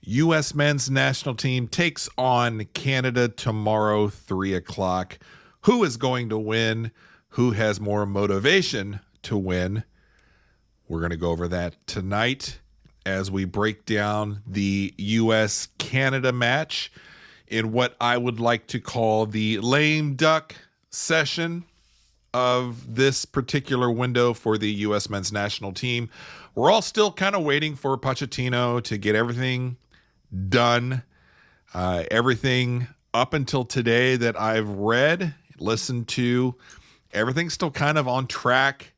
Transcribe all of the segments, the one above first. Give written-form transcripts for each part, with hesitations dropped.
U.S. men's national team takes on Canada tomorrow, 3 o'clock. Who is going to win? Who has more motivation to win? We're going to go over that tonight as we break down the U.S.-Canada match in what I would like to call the lame duck session of this particular window for the U.S. men's national team. We're all still kind of waiting for Pochettino to get everything done. Everything up until today that I've read, listened to, everything's still kind of on track,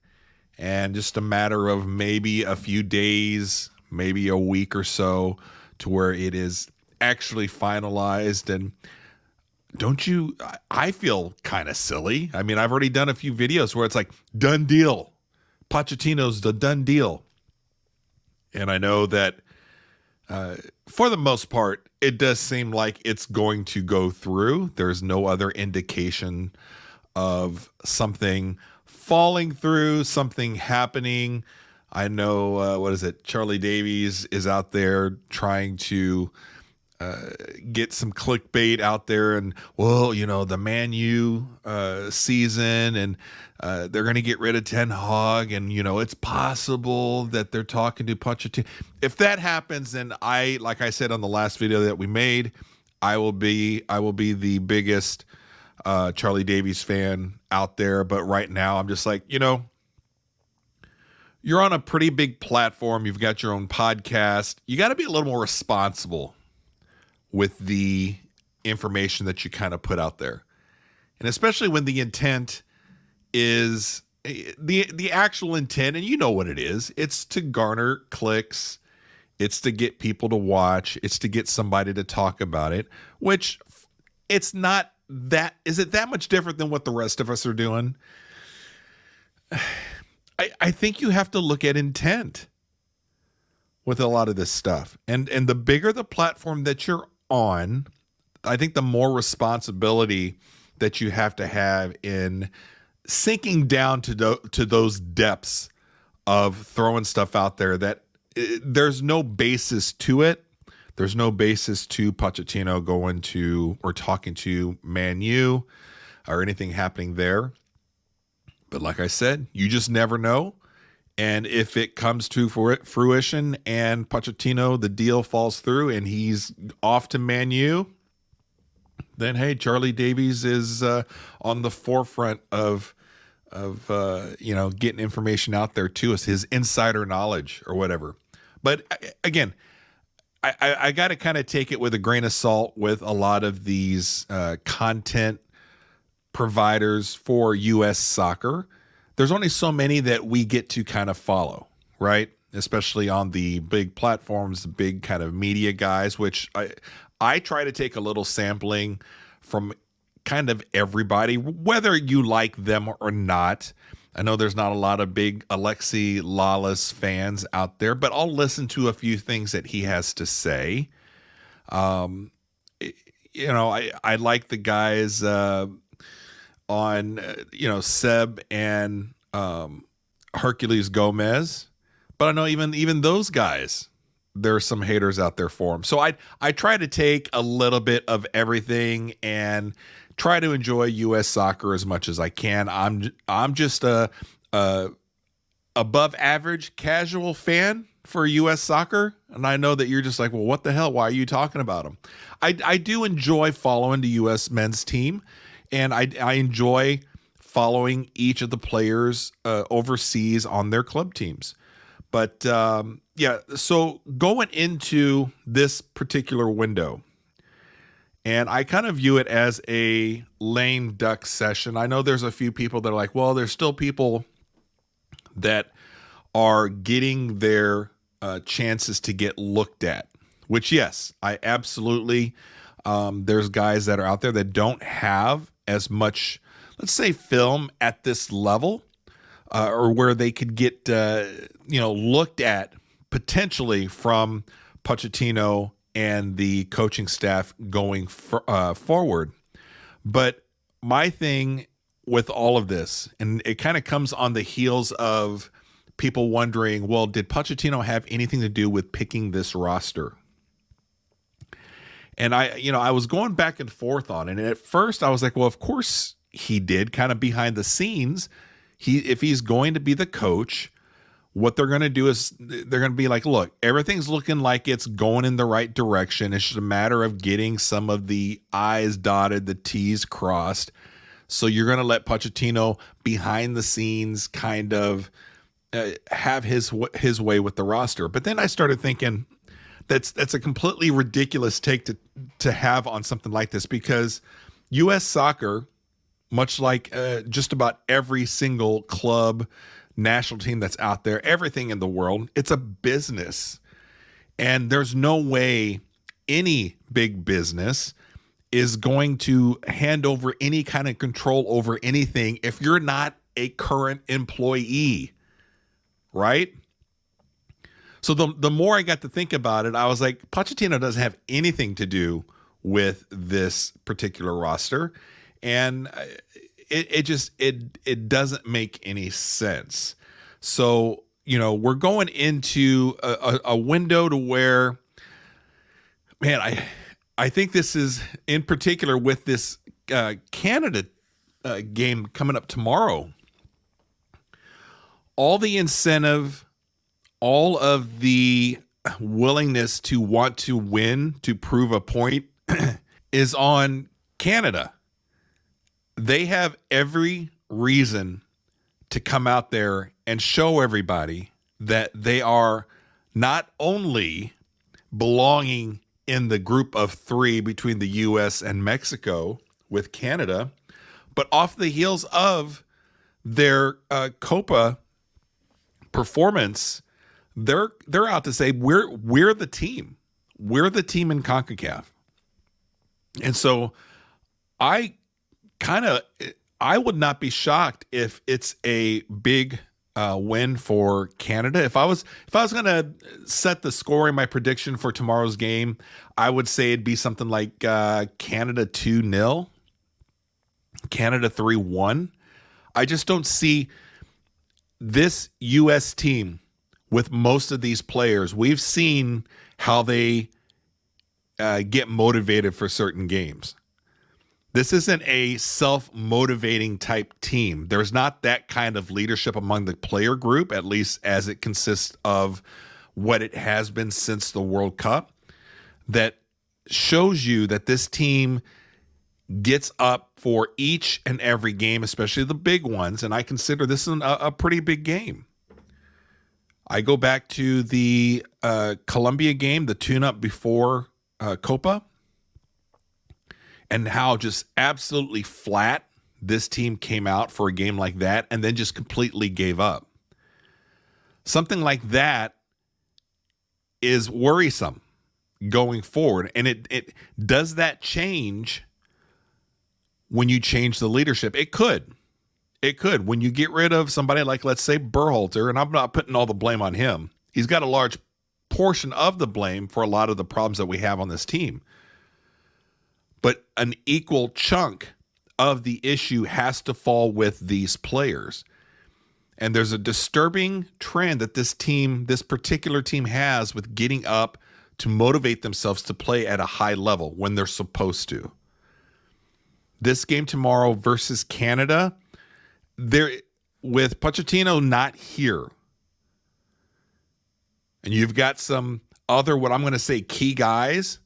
and just a matter of maybe a few days, maybe a week or so to where it is actually finalized. And I feel kind of silly. I mean, I've already done a few videos where it's like, done deal. Pochettino's the done deal. And I know that for the most part, it does seem like it's going to go through. There's no other indication of something falling through, something happening. I know, Charlie Davies is out there trying to get some clickbait out there, and the Man U season, and they're going to get rid of Ten Hag, and it's possible that they're talking to Pochettino. If that happens, then like I said on the last video that we made, I will be the biggest Charlie Davies fan out there. But right now, I'm just like, you're on a pretty big platform. You've got your own podcast. You got to be a little more responsible with the information that you kind of put out there. And especially when the intent is the actual intent, and you know what it is. It's to garner clicks. It's to get people to watch. It's to get somebody to talk about it, which it's not that. Is it that much different than what the rest of us are doing? I think you have to look at intent with a lot of this stuff. And the bigger the platform that you're on, I think the more responsibility that you have to have in sinking down to those depths of throwing stuff out there that there's no basis to it. There's no basis to Pochettino going to or talking to Man U or anything happening there. But like I said, you just never know. And if it comes to fruition and Pochettino, the deal falls through and he's off to Man U, then hey, Charlie Davies is on the forefront of getting information out there to us, his insider knowledge or whatever. But again, I got to kind of take it with a grain of salt with a lot of these content providers for U.S. soccer. There's only so many that we get to kind of follow, right? Especially on the big platforms, the big kind of media guys, which I try to take a little sampling from kind of everybody, whether you like them or not. I know there's not a lot of big Alexi Lalas fans out there, but I'll listen to a few things that he has to say. I like the guys on Seb and Hercules Gomez, but I know even those guys, there's some haters out there for them. So I try to take a little bit of everything and try to enjoy U.S. soccer as much as I can. I'm just a above average casual fan for U.S. soccer, and I know that you're just like, well, what the hell? Why are you talking about them? I do enjoy following the U.S. men's team. And I enjoy following each of the players overseas on their club teams. But so going into this particular window, and I kind of view it as a lame duck session. I know there's a few people that are like, well, there's still people that are getting their chances to get looked at, which, yes, I absolutely, there's guys that are out there that don't have as much, let's say, film at this level, or where they could get, looked at potentially from Pochettino and the coaching staff going forward. But my thing with all of this, and it kind of comes on the heels of people wondering, well, did Pochettino have anything to do with picking this roster? And I was going back and forth on it. And at first I was like, well, of course he did, kind of behind the scenes. If he's going to be the coach, what they're going to do is they're going to be like, look, everything's looking like it's going in the right direction. It's just a matter of getting some of the I's dotted, the T's crossed. So you're going to let Pochettino behind the scenes kind of have his way with the roster. But then I started thinking that's a completely ridiculous take to have on something like this, because U.S. soccer, much like just about every single club, national team that's out there, everything in the world, it's a business. And there's no way any big business is going to hand over any kind of control over anything if you're not a current employee, right? So the more I got to think about it, I was like, Pochettino doesn't have anything to do with this particular roster. And it doesn't make any sense. So, we're going into a window to where, man, I think this is in particular with this Canada game coming up tomorrow. All the incentive, all of the willingness to want to win, to prove a point is on Canada. They have every reason to come out there and show everybody that they are not only belonging in the group of three between the U.S. and Mexico with Canada, but off the heels of their Copa performance, they're out to say we're the team. We're the team in CONCACAF. And so I would not be shocked if it's a big win for Canada. If I was going to set the score in my prediction for tomorrow's game, I would say it'd be something like Canada 2-0, Canada 3-1. I just don't see this U.S. team with most of these players. We've seen how they get motivated for certain games. This isn't a self-motivating type team. There's not that kind of leadership among the player group, at least as it consists of what it has been since the World Cup, that shows you that this team gets up for each and every game, especially the big ones. And I consider this a pretty big game. I go back to the Colombia game, the tune-up before Copa, and how just absolutely flat this team came out for a game like that and then just completely gave up. Something like that is worrisome going forward. And it does that change when you change the leadership? It could. It could. When you get rid of somebody like, let's say, Berhalter, and I'm not putting all the blame on him. He's got a large portion of the blame for a lot of the problems that we have on this team. But an equal chunk of the issue has to fall with these players. And there's a disturbing trend that this particular team has with getting up to motivate themselves to play at a high level when they're supposed to. This game tomorrow versus Canada, with Pochettino not here, and you've got some other, what I'm going to say, key guys.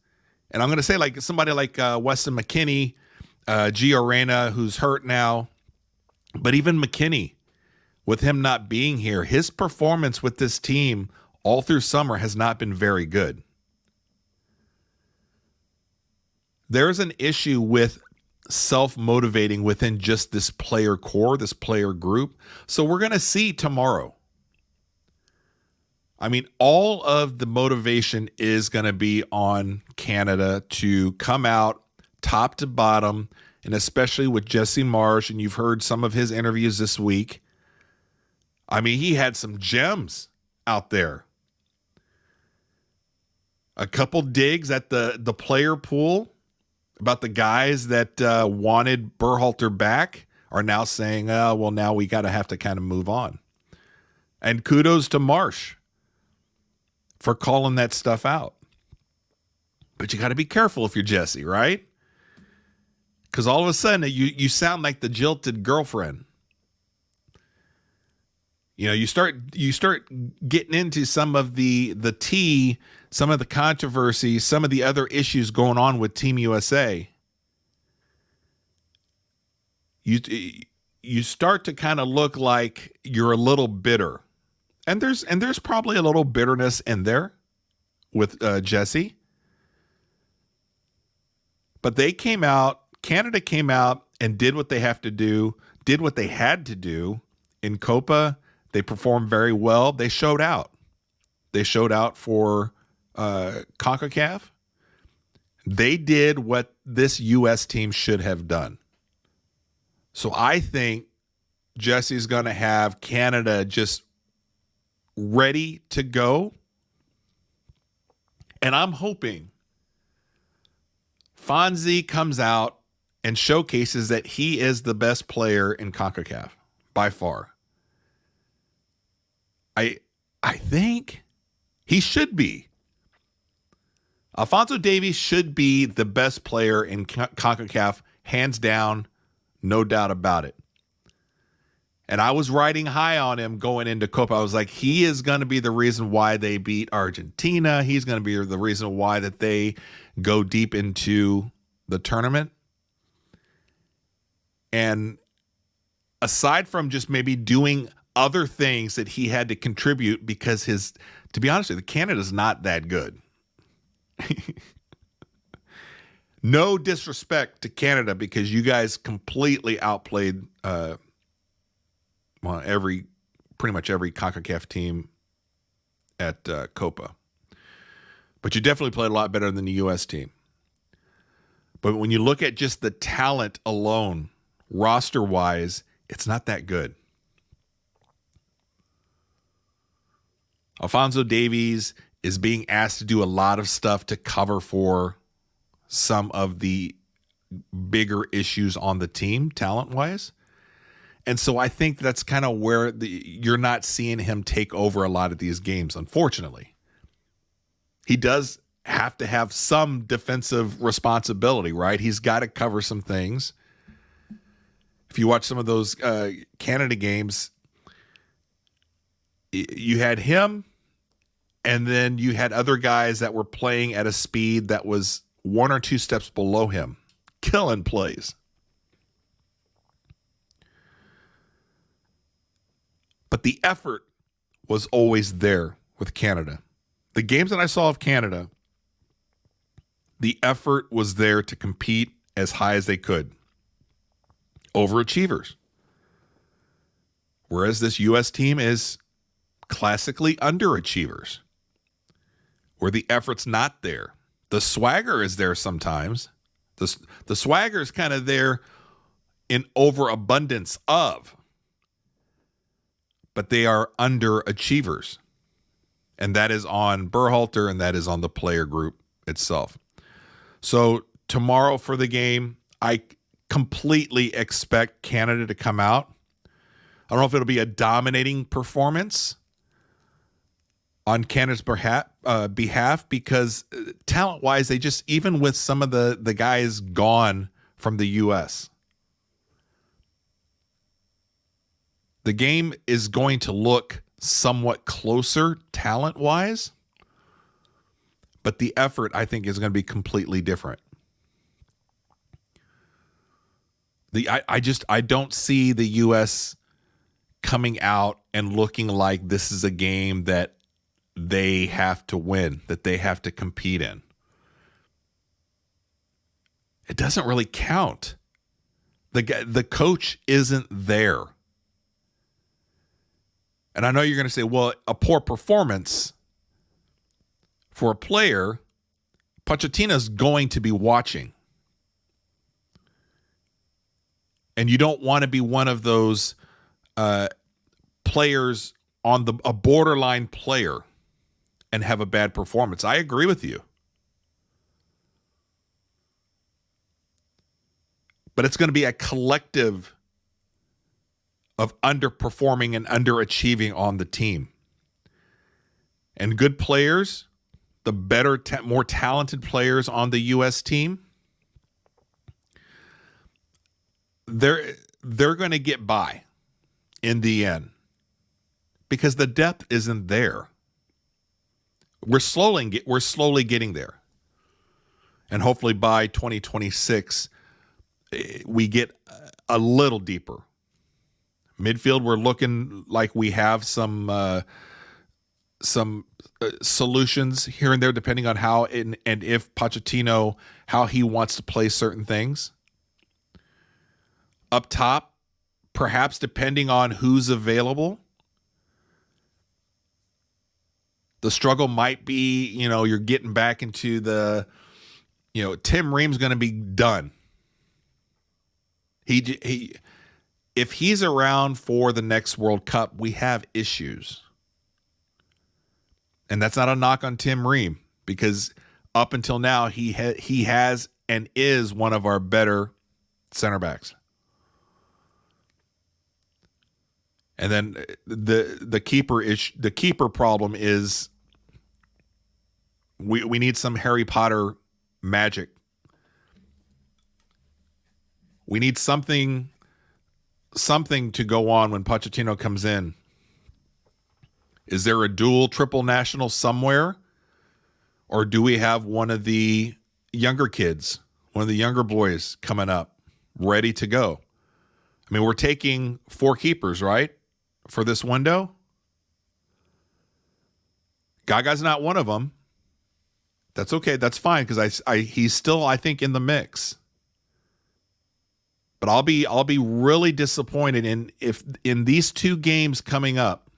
And I'm going to say like somebody like Weston McKennie, Gio Reyna, who's hurt now. But even McKennie, with him not being here, his performance with this team all through summer has not been very good. There's an issue with self-motivating within just this player core, this player group. So we're going to see tomorrow. I mean, all of the motivation is going to be on Canada to come out top to bottom, and especially with Jesse Marsch, and you've heard some of his interviews this week. I mean, he had some gems out there. A couple digs at the player pool about the guys that wanted Berhalter back are now saying, well, now we have to kind of move on. And kudos to Marsch for calling that stuff out. But But you got to be careful if you're Jesse, right? Because all of a sudden you sound like the jilted girlfriend. You know, you start getting into some of the tea, some of the controversy, some of the other issues going on with Team USA. You start to kind of look like you're a little bitter. And there's probably a little bitterness in there with Jesse. But Canada came out and did what they have to do, did what they had to do in Copa. They performed very well. They showed out. They showed out for CONCACAF. They did what this U.S. team should have done. So I think Jesse's going to have Canada just ready to go. And I'm hoping Fonzie comes out and showcases that he is the best player in CONCACAF by far. I think he should be. Alphonso Davies should be the best player in CONCACAF, hands down, no doubt about it. And I was riding high on him going into Copa. I was like, he is going to be the reason why they beat Argentina. He's going to be the reason why that they go deep into the tournament. And aside from just maybe doing other things that he had to contribute, because to be honest with you, Canada's not that good. No disrespect to Canada, because you guys completely outplayed pretty much every CONCACAF team at Copa. But you definitely played a lot better than the U.S. team. But when you look at just the talent alone, roster-wise, it's not that good. Alphonso Davies is being asked to do a lot of stuff to cover for some of the bigger issues on the team, talent-wise. And so I think that's kind of where you're not seeing him take over a lot of these games, unfortunately. He does have to have some defensive responsibility, right? He's got to cover some things. If you watch some of those Canada games, you had him, and then you had other guys that were playing at a speed that was one or two steps below him, killing plays. But the effort was always there with Canada. The games that I saw of Canada, the effort was there to compete as high as they could. Overachievers. Whereas this U.S. team is classically underachievers, where the effort's not there. The swagger is there sometimes. The swagger is kind of there in overabundance of, but they are underachievers. And that is on Berhalter, and that is on the player group itself. So tomorrow for the game, I completely expect Canada to come out. I don't know if it'll be a dominating performance on Canada's behalf, because talent-wise, they just, even with some of the guys gone from the U.S., the game is going to look somewhat closer talent-wise, but the effort, I think, is going to be completely different. I don't see the U.S. coming out and looking like this is a game that they have to win, that they have to compete in. It doesn't really count. The coach isn't there. And I know you're going to say, well, a poor performance for a player, Pochettino's going to be watching. And you don't want to be one of those players on a borderline player and have a bad performance. I agree with you. But it's going to be a collective of underperforming and underachieving on the team. And good players, the better, more talented players on the U.S. team, they're going to get by in the end because the depth isn't there. We're slowly getting there, and hopefully by 2026 we get a little deeper. Midfield, we're looking like we have some solutions here and there, depending on how and if Pochettino, how he wants to play certain things. Up top, perhaps depending on who's available, the struggle might be, you're getting back into the, Tim Ream's going to be done. He if he's around for the next World Cup, we have issues. And that's not a knock on Tim Ream, because up until now, he has and is one of our better center backs. And then the keeper problem is we need some Harry Potter magic. We need something to go on when Pochettino comes in. Is there a dual, triple national somewhere? Or do we have one of the younger kids, one of the younger boys coming up, ready to go? I mean, we're taking 4 keepers, right, for this window? Gaga's not one of them. That's okay. That's fine, because he's still, I think, in the mix. But I'll be really disappointed if in these 2 games coming up,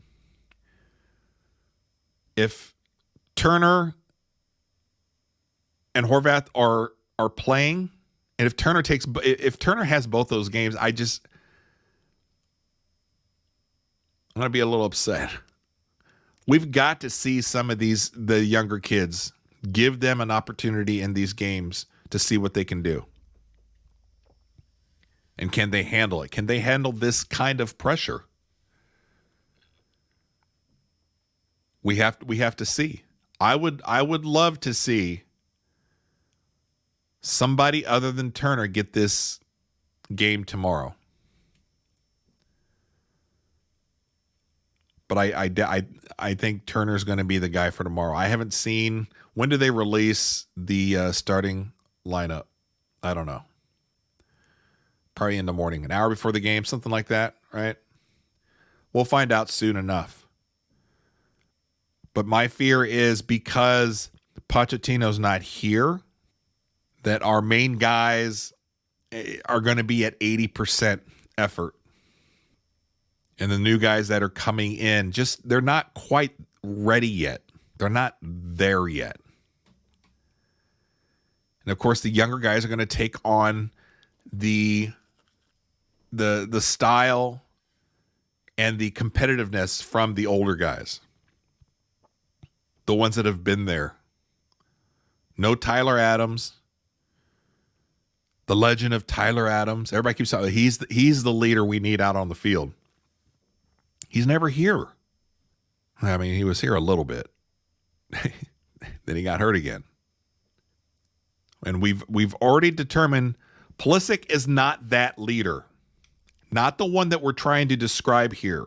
if Turner and Horvath are playing, and if Turner has both those games, I'm going to be a little upset. We've got to see some of the younger kids, give them an opportunity in these games to see what they can do. And can they handle it? Can they handle this kind of pressure? We have to see. I would love to see somebody other than Turner get this game tomorrow. But I think Turner's going to be the guy for tomorrow. I haven't seen, when do they release the starting lineup? I don't know. Probably in the morning, an hour before the game, something like that, right? We'll find out soon enough. But my fear is, because Pochettino's not here, that our main guys are going to be at 80% effort. And the new guys that are coming in, they're not quite ready yet. They're not there yet. And of course, the younger guys are going to take on the style and the competitiveness from the older guys. The ones that have been there. No Tyler Adams. The legend of Tyler Adams. Everybody keeps saying he's the leader we need out on the field. He's never here. I mean, he was here a little bit. Then he got hurt again. And we've already determined Pulisic is not that leader. Not the one that we're trying to describe here.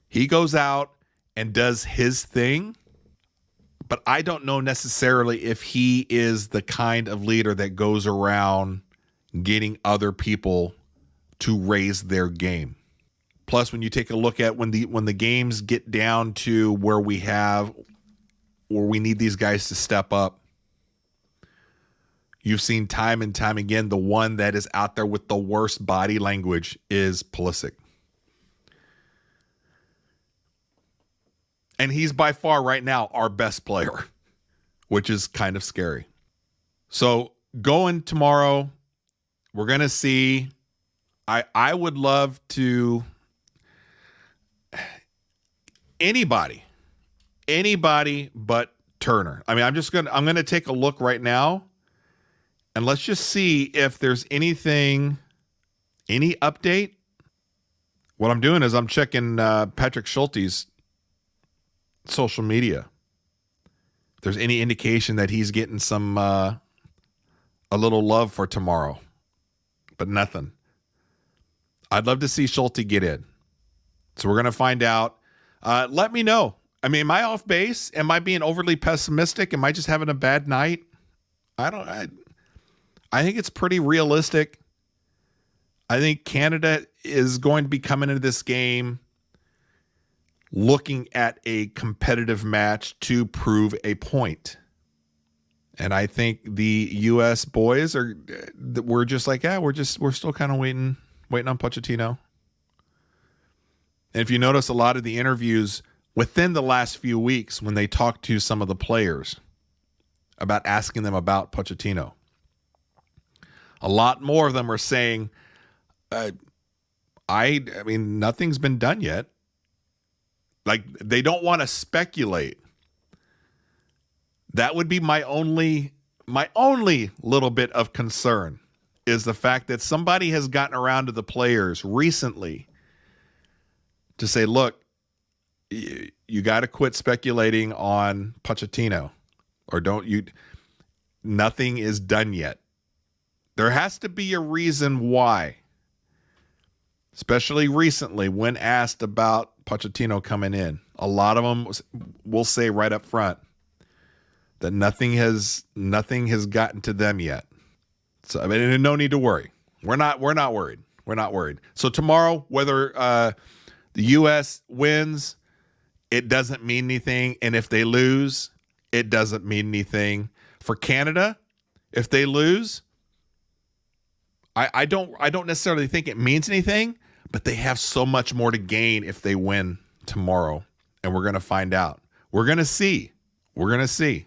He goes out and does his thing, but I don't know necessarily if he is the kind of leader that goes around getting other people to raise their game. Plus, when you take a look at when the games get down to where we need these guys to step up, you've seen time and time again, the one that is out there with the worst body language is Pulisic. And he's by far right now our best player, which is kind of scary. So going tomorrow, we're going to see. I would love to anybody but Turner. I mean, I'm going to take a look right now, and let's just see if there's any update. What I'm doing is I'm checking Patrick Schulte's social media. there's any indication that he's getting some a little love for tomorrow, but nothing. I'd love to see Schulte get in. So we're going to find out. Let me know. I mean, am I off base? Am I being overly pessimistic? Am I just having a bad night? I think it's pretty realistic. I think Canada is going to be coming into this game looking at a competitive match to prove a point. And I think the U.S. boys we're just like, we're still kind of waiting on Pochettino. And if you notice a lot of the interviews within the last few weeks when they talked to some of the players about asking them about Pochettino, a lot more of them are saying, I mean, nothing's been done yet. Like, they don't want to speculate. That would be my only little bit of concern, is the fact that somebody has gotten around to the players recently to say, look, you got to quit speculating on Pochettino, or nothing is done yet. There has to be a reason why, especially recently when asked about Pochettino coming in. A lot of them will say right up front that nothing has gotten to them yet. So I mean, no need to worry. We're not worried. We're not worried. So tomorrow, whether the U.S. wins, it doesn't mean anything, and if they lose, it doesn't mean anything. For Canada, if they lose, I don't necessarily think it means anything, but they have so much more to gain if they win tomorrow, and we're going to find out. We're going to see. We're going to see.